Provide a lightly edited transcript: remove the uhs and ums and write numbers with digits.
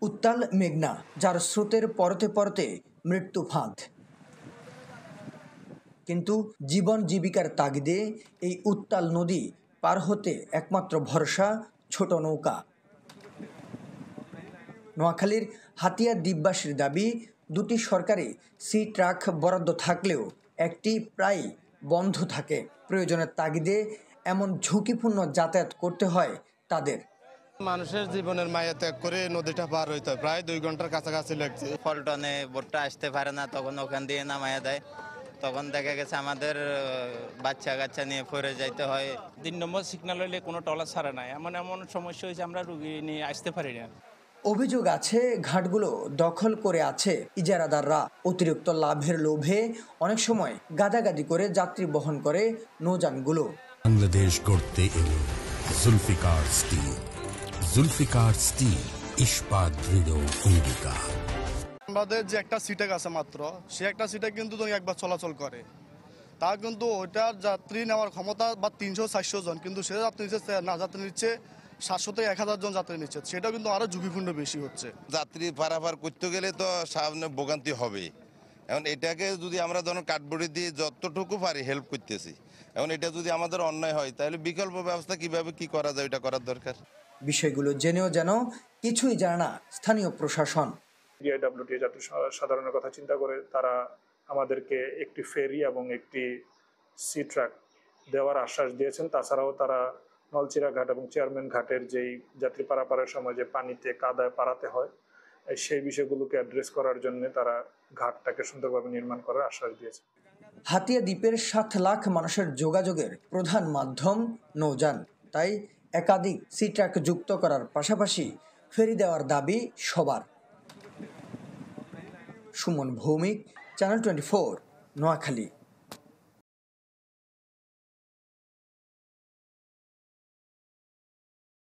উত্তাল মেঘনা, যার স্রোতের পরতে পরতে মৃত্যু ফাঁদ। কিন্তু জীবন জীবিকার তাগিদে এই উত্তাল নদী পার হতে একমাত্র ভরসা ছোট নৌকা। নোয়াখালীর হাতিয়া দ্বীপবাসীর দাবি, দুটি সরকারি সি ট্রাক বরাদ্দ থাকলেও একটি প্রায় বন্ধ থাকে। প্রয়োজনের তাগিদে এমন ঝুঁকিপূর্ণ যাতায়াত করতে হয় তাদের। মানুষের জীবনের মায়া ত্যাগ করে নদীটা পার হইতে হয়, প্রায় 2 ঘন্টার কাছাকাছি লাগছে। পল্টনে বোটটা আসতে পারে না, তখন ওখান দিয়ে নামায়া দেয়। তখন দেখা গেছে আমাদের বাচ্চা কাচ্চা নিয়ে পড়ে যাইতে হয়। 3 নম্বর সিগন্যাল হইলে কোনো টলার ছাড়া নাই, এমন সমস্যা হয়েছে আমরা রুগী নিয়ে আসতে পারি না। অভিযোগ আছে, ঘাটগুলো দখল করে আছে ইজারাদাররা। অতিরিক্ত লাভের লোভে অনেক সময় গাদাগাদি করে যাত্রী বহন করে নৌযানগুলো। বাংলাদেশ গড়তে এলো জুলফিকার স্টিল। জুলফিকার স্টিল, ইস্পাত দৃঢ় অঙ্গীকার। আমাদের যে একটা সিটেক আছে মাত্র, সে একটা সিটে কিন্তু তুমি একবার চলাচল করে, তা কিন্তু ওইটার যাত্রী নেওয়ার ক্ষমতা বা 300-400 জন, কিন্তু সে যাত্রী নিচ্ছে না, যাত্রী নিচ্ছে 700 থেকে 1000 জন যাত্রী নিচ্ছে। সেটা কিন্তু আরো ঝুঁকিপূর্ণ বেশি হচ্ছে। যাত্রী পারাপার করতে গেলে তো সামনে ভোগান্তি হবে। এখন এটাকে যদি আমরা ধরুন কাঠবড়ি দিয়ে যতটুকু পারি হেল্প করতেছি, এখন এটা যদি আমাদের অন্যায় হয় তাহলে বিকল্প ব্যবস্থা কিভাবে কি করা যায়, এটা করার দরকার। বিষয়গুলো জেনেও যেন কিছুই জানে না স্থানীয় প্রশাসন। ডিআইডব্লিউটি যাত্রী সাধারণের কথা চিন্তা করে তারা আমাদেরকে একটি ফেরি এবং একটি সি ট্রাক দেওয়ার আশ্বাস দিয়েছেন। তাছাড়াও তারা নলচিরা ঘাট এবং চেয়ারম্যান ঘাটের যেই যাত্রী পারাপারের সময় যে পানিতে কাদায় পারাতে হয়, সেই বিষয়গুলোকে অ্যাড্রেস করার জন্য তারা ঘাটটাকে সুন্দরভাবে নির্মাণ করার আশ্বাস দিয়েছে। হাতিয়া দ্বীপের 7 লাখ মানুষের যোগাযোগের প্রধান মাধ্যম নৌযান। তাই একাধিক সি ট্রাক যুক্ত করার পাশাপাশি ফেরি দেওয়ার দাবি সবার। সুমন ভৌমিক, চ্যানেল 24, নোয়াখালী।